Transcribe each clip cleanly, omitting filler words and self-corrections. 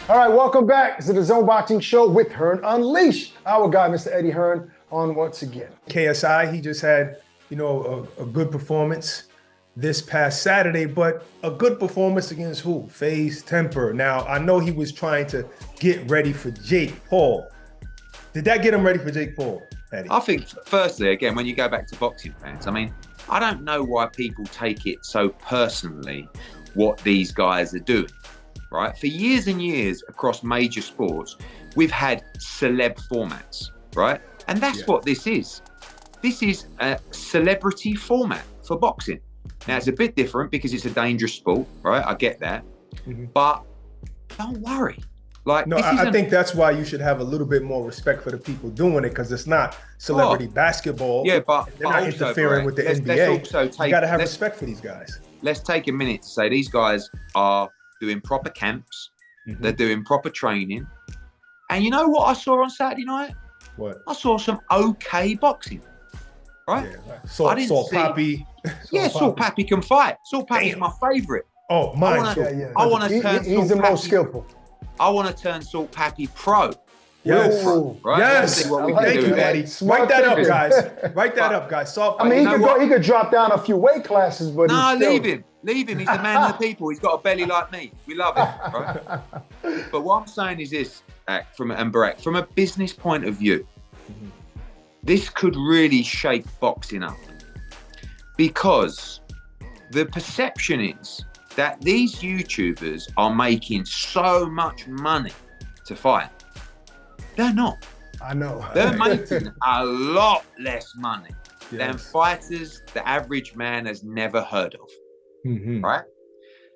All right, welcome back to the DAZN Boxing Show with Hearn Unleashed. Our guy, Mr. Eddie Hearn, on once again. KSI, he just had, a good performance this past Saturday, but a good performance against who? FaZe Temper. Now, I know he was trying to get ready for Jake Paul. Did that get him ready for Jake Paul, Eddie? I think, firstly, again, when you go back to boxing fans, I don't know why people take it so personally what these guys are doing, right? For years and years across major sports, we've had celeb formats, right? And that's what this is. This is a celebrity format for boxing. Now, it's a bit different because it's a dangerous sport, right? I get that. Mm-hmm. But don't worry. I think that's why you should have a little bit more respect for the people doing it, because it's not celebrity basketball. Yeah, but they're not also, interfering with the NBA. You got to have respect for these guys. Let's take a minute to say these guys are doing proper camps. Mm-hmm. They're doing proper training. And you know what I saw on Saturday night? What? I saw some okay boxing. Right? Yeah. Saw Papi. Saw Papi can fight. Saw Papi's my favorite. Oh, mine. I want to turn. He's the most skillful. I want to turn Salt Papi pro. Yes. Right? Yes. Thank you, Eddie. Write that up, guys. Write that up, guys. He could drop down a few weight classes, but leave him. Leave him. He's the man of the people. He's got a belly like me. We love him, right? But what I'm saying is this, Barak, from a business point of view, this could really shake boxing up, because the perception is that these YouTubers are making so much money to fight. They're not. I know. They're making a lot less money than fighters the average man has never heard of, right?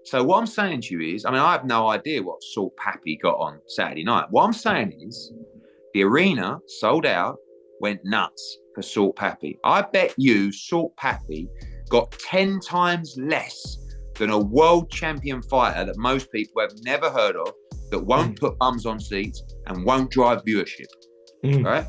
So what I'm saying to you is, I have no idea what Salt Papi got on Saturday night. What I'm saying is the arena sold out, went nuts for Salt Papi. I bet you Salt Papi got 10 times less than a world champion fighter that most people have never heard of, that won't put bums on seats and won't drive viewership, right?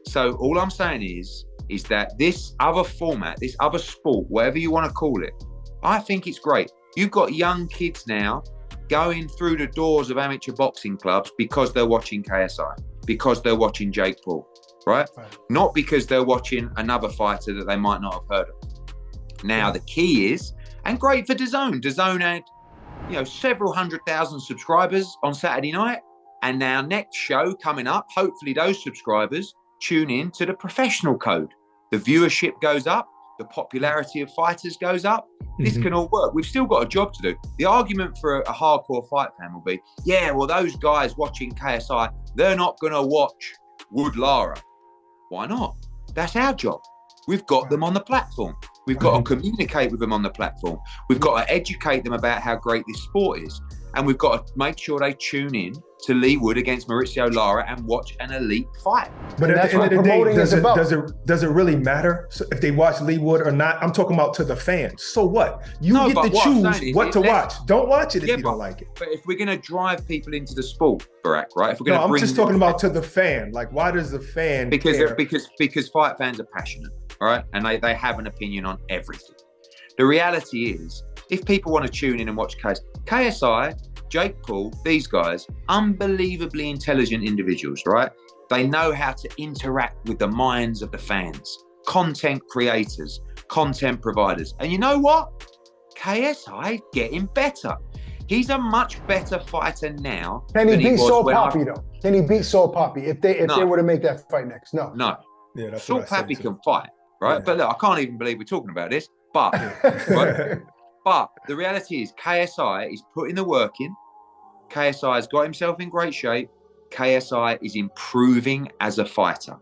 So all I'm saying is that this other format, this other sport, whatever you want to call it, I think it's great. You've got young kids now going through the doors of amateur boxing clubs because they're watching KSI, because they're watching Jake Paul, right? Not because they're watching another fighter that they might not have heard of. Now, the key is, and great for DAZN. DAZN had, several 100,000 subscribers on Saturday night. And now next show coming up, hopefully those subscribers tune in to the professional code. The viewership goes up. The popularity of fighters goes up. This can all work. We've still got a job to do. The argument for a hardcore fight fan will be, those guys watching KSI, they're not going to watch Wood Lara. Why not? That's our job. We've got them on the platform. We've got to communicate with them on the platform. We've got to educate them about how great this sport is. And we've got to make sure they tune in to Lee Wood against Mauricio Lara and watch an elite fight. But at the end of the day, does it really matter if they watch Lee Wood or not? I'm talking about to the fans. So what? You get to choose what to watch. Don't watch it if you don't like it. But if we're going to drive people into the sport, Barak, right? If we're going to I'm just talking about to the fan. Like, why does the fan care? Because fight fans are passionate, all right? And they have an opinion on everything. The reality is, if people want to tune in and watch KSI, Jake Paul, these guys, unbelievably intelligent individuals, right? They know how to interact with the minds of the fans, content creators, content providers. And you know what? KSI is getting better. He's a much better fighter now. Can he beat Salt Papi, though? Can he beat Salt Papi if they were to make that fight next? No. Yeah, Salt Papi can fight, right? Yeah. But look, I can't even believe we're talking about this. But But the reality is KSI is putting the work in. KSI has got himself in great shape. KSI is improving as a fighter,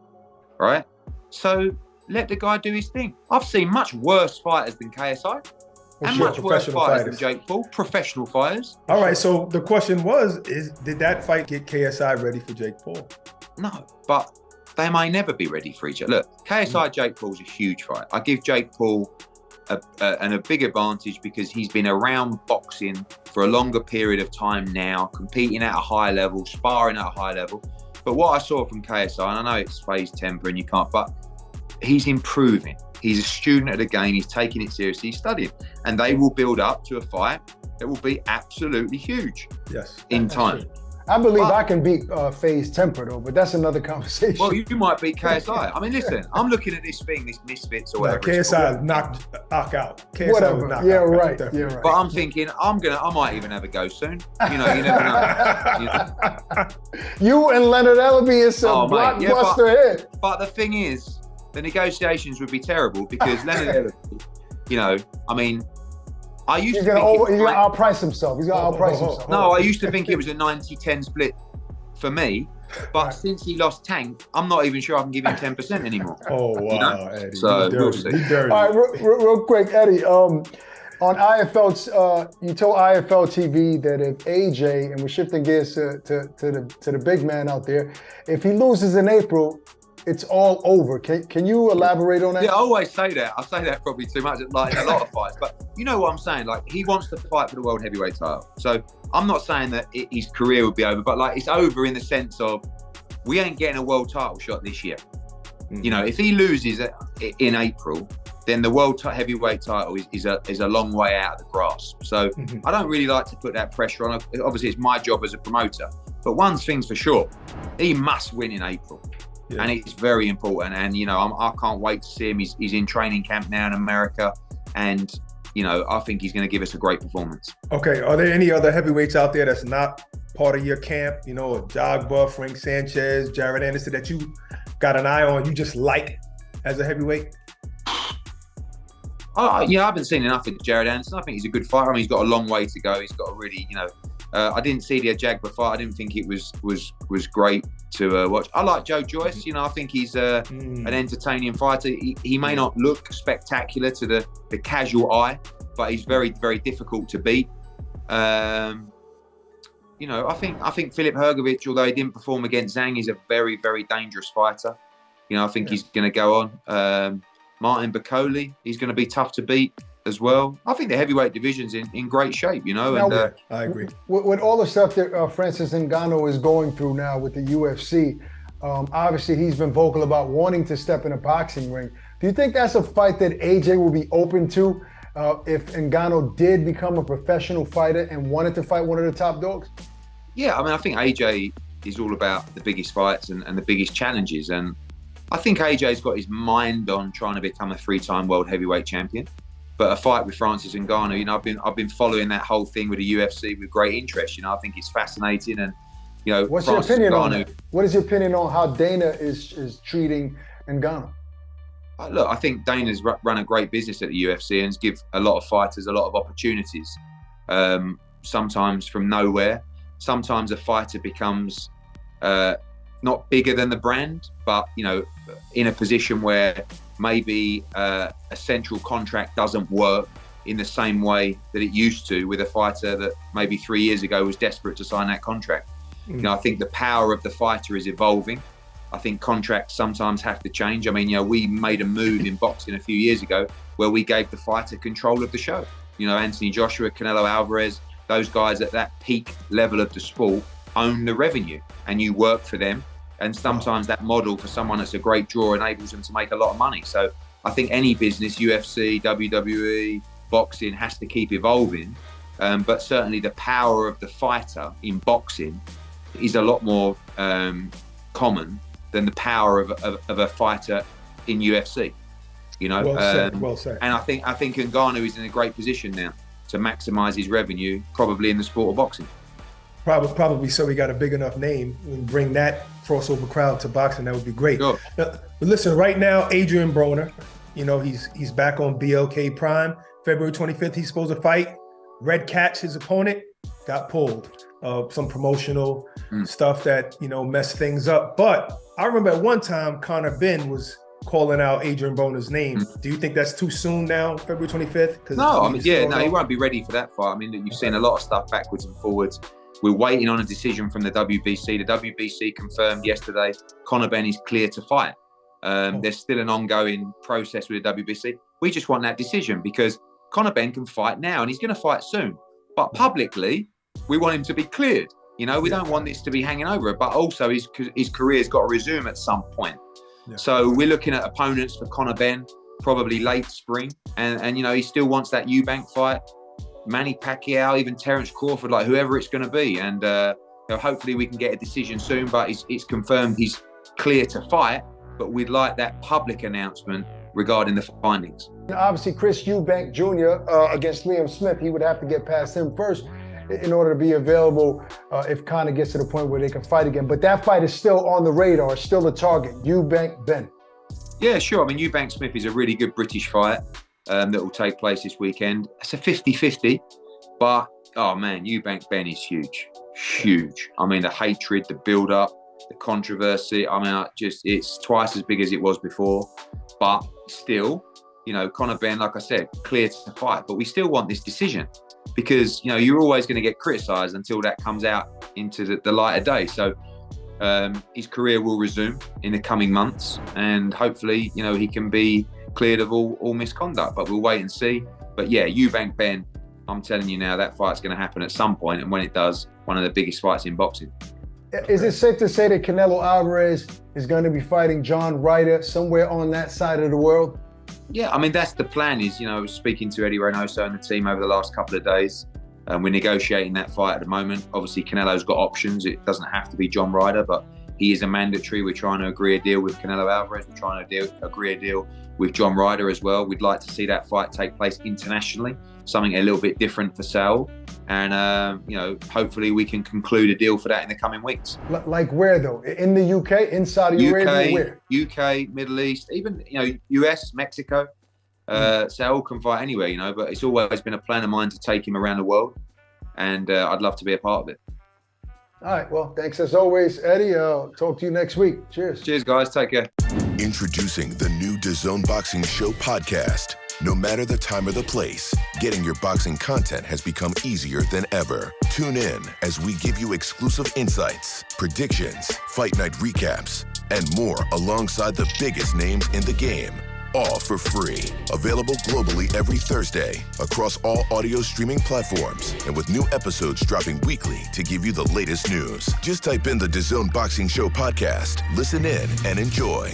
right? So let the guy do his thing. I've seen much worse fighters than KSI and much worse fighters than Jake Paul, professional fighters. All right, so the question did that fight get KSI ready for Jake Paul? No, but they may never be ready for each other. Look, KSI Jake Paul's a huge fight. I give Jake Paul a big advantage because he's been around boxing for a longer period of time now, competing at a high level, sparring at a high level. But what I saw from KSI, and I know it's FaZe Temper and you can't, but he's improving. He's a student of the game. He's taking it seriously. He's studying. And they will build up to a fight that will be absolutely huge in time. I believe I can beat FaZe Temper though, but that's another conversation. Well, you might beat KSI. I mean, listen, I'm looking at this thing, this Misfits or whatever. KSI knock out. KSI whatever. Knock yeah, out, right. definitely. Yeah, right. But I'm thinking, I might even have a go soon. You know, you never know. You know? You and Leonard Ellaby is some blockbuster hit. But the thing is, the negotiations would be terrible because Leonard Ellaby, you know, I mean, I used he's to gonna think he's gonna outprice himself. He's gonna outprice himself. No, I used to think it was a 90-10 split for me, but since he lost Tank, I'm not even sure I can give him 10% anymore. Oh wow, you know? Eddie. So we'll see. All right, real quick, Eddie. On IFL, you told IFL TV that if AJ, and we're shifting gears to the big man out there, if he loses in April, it's all over. Can you elaborate on that? Yeah, I always say that. I say that probably too much, like in a lot of fights. But you know what I'm saying? Like, he wants to fight for the world heavyweight title. So I'm not saying that his career would be over, but like, it's over in the sense of we ain't getting a world title shot this year. Mm-hmm. You know, if he loses in April, then the world heavyweight title is a long way out of the grasp. So I don't really like to put that pressure on. Obviously, it's my job as a promoter. But one thing's for sure, he must win in April. Yeah. And it's very important. And, you know, I can't wait to see him. He's in training camp now in America. And, you know, I think he's going to give us a great performance. Okay. Are there any other heavyweights out there that's not part of your camp? You know, Jogba, Frank Sanchez, Jared Anderson that you got an eye on, you just like as a heavyweight? Yeah, I haven't seen enough of Jared Anderson. I think he's a good fighter. I mean, he's got a long way to go. He's got a really, you know, I didn't see the Jagba fight. I didn't think it was great to watch. I like Joe Joyce. You know, I think he's an entertaining fighter. He may not look spectacular to the casual eye, but he's very, very difficult to beat. You know, I think Filip Hrgovic, although he didn't perform against Zhang, is a very, very dangerous fighter. You know, I think he's going to go on. Martin Bakole, he's going to be tough to beat as well. I think the heavyweight division's in great shape, you know. Now, and I agree. With all the stuff that Francis Ngannou is going through now with the UFC, obviously he's been vocal about wanting to step in a boxing ring. Do you think that's a fight that AJ will be open to if Ngannou did become a professional fighter and wanted to fight one of the top dogs? Yeah, I mean, I think AJ is all about the biggest fights and the biggest challenges. And I think AJ's got his mind on trying to become a 3-time world heavyweight champion. But a fight with Francis Ngannou, you know, I've been following that whole thing with the UFC with great interest. You know, I think it's fascinating, and you know, what's your opinion on that? What is your opinion on how Dana is treating Ngannou? Look, I think Dana's run a great business at the UFC and give a lot of fighters a lot of opportunities. Sometimes from nowhere. Sometimes a fighter becomes not bigger than the brand, but you know, in a position where maybe a central contract doesn't work in the same way that it used to with a fighter that maybe 3 years ago was desperate to sign that contract. You know, I think the power of the fighter is evolving. I think contracts sometimes have to change. I mean, you know, we made a move in boxing a few years ago where we gave the fighter control of the show. You know, Anthony Joshua, Canelo Alvarez, those guys at that peak level of the sport own the revenue, and you work for them. And sometimes that model for someone that's a great draw enables them to make a lot of money. So I think any business, UFC, WWE, boxing, has to keep evolving. But certainly the power of the fighter in boxing is a lot more common than the power of a fighter in UFC. You know, well said. And I think Ngannou is in a great position now to maximise his revenue, probably in the sport of boxing. Probably so. We got a big enough name and bring that crossover crowd to boxing. That would be great. Sure. But listen, right now, Adrian Broner, you know, he's back on BLK Prime. February 25th, he's supposed to fight. Red Catch, his opponent, got pulled. Some promotional stuff that, you know, messed things up. But I remember at one time, Conor Benn was calling out Adrian Broner's name. Do you think that's too soon now, February 25th? No, I mean, he won't be ready for that fight. I mean, you've seen a lot of stuff backwards and forwards. We're waiting on a decision from the WBC. The WBC confirmed yesterday Conor Benn is clear to fight. There's still an ongoing process with the WBC. We just want that decision because Conor Benn can fight now and he's going to fight soon. But publicly, we want him to be cleared. You know, we don't want this to be hanging over it, but also his career's got to resume at some point. Yeah. So we're looking at opponents for Conor Benn, probably late spring. And you know, he still wants that Eubank fight. Manny Pacquiao, even Terence Crawford, like whoever it's going to be. And hopefully we can get a decision soon, but it's confirmed he's clear to fight, but we'd like that public announcement regarding the findings. Obviously, Chris Eubank Jr. Against Liam Smith, he would have to get past him first in order to be available if Conor gets to the point where they can fight again. But that fight is still on the radar, still a target. Eubank Ben. Yeah, sure. I mean, Eubank Smith is a really good British fight that will take place this weekend. It's a 50-50, but, oh man, Eubank Ben is huge. Huge. I mean, the hatred, the build-up, the controversy. I mean, it's twice as big as it was before, but still, you know, Conor Ben, like I said, clear to fight, but we still want this decision because, you know, you're always going to get criticised until that comes out into the light of day. So his career will resume in the coming months and hopefully, you know, he can be cleared of all misconduct, but we'll wait and see. But yeah, Eubank Ben, I'm telling you now, that fight's going to happen at some point, and when it does, one of the biggest fights in boxing. Is it safe to say that Canelo Alvarez is going to be fighting John Ryder somewhere on that side of the world? Yeah, I mean, that's the plan is, you know, I was speaking to Eddie Hearn and the team over the last couple of days. We're negotiating that fight at the moment. Obviously, Canelo's got options. It doesn't have to be John Ryder, but he is a mandatory. We're trying to agree a deal with Canelo Alvarez. We're trying to agree a deal with John Ryder as well. We'd like to see that fight take place internationally, something a little bit different for Saul. And, you know, hopefully we can conclude a deal for that in the coming weeks. Like where, though? In the UK? In Saudi Arabia? Where? UK, Middle East, even, you know, US, Mexico. Saul can fight anywhere, you know, but it's always been a plan of mine to take him around the world. And I'd love to be a part of it. All right. Well, thanks as always, Eddie. Talk to you next week. Cheers. Cheers, guys. Take care. Introducing the new DAZN Boxing Show podcast. No matter the time or the place, getting your boxing content has become easier than ever. Tune in as we give you exclusive insights, predictions, fight night recaps, and more alongside the biggest names in the game. All for free. Available globally every Thursday across all audio streaming platforms and with new episodes dropping weekly to give you the latest news. Just type in the DAZN Boxing Show podcast, listen in, and enjoy.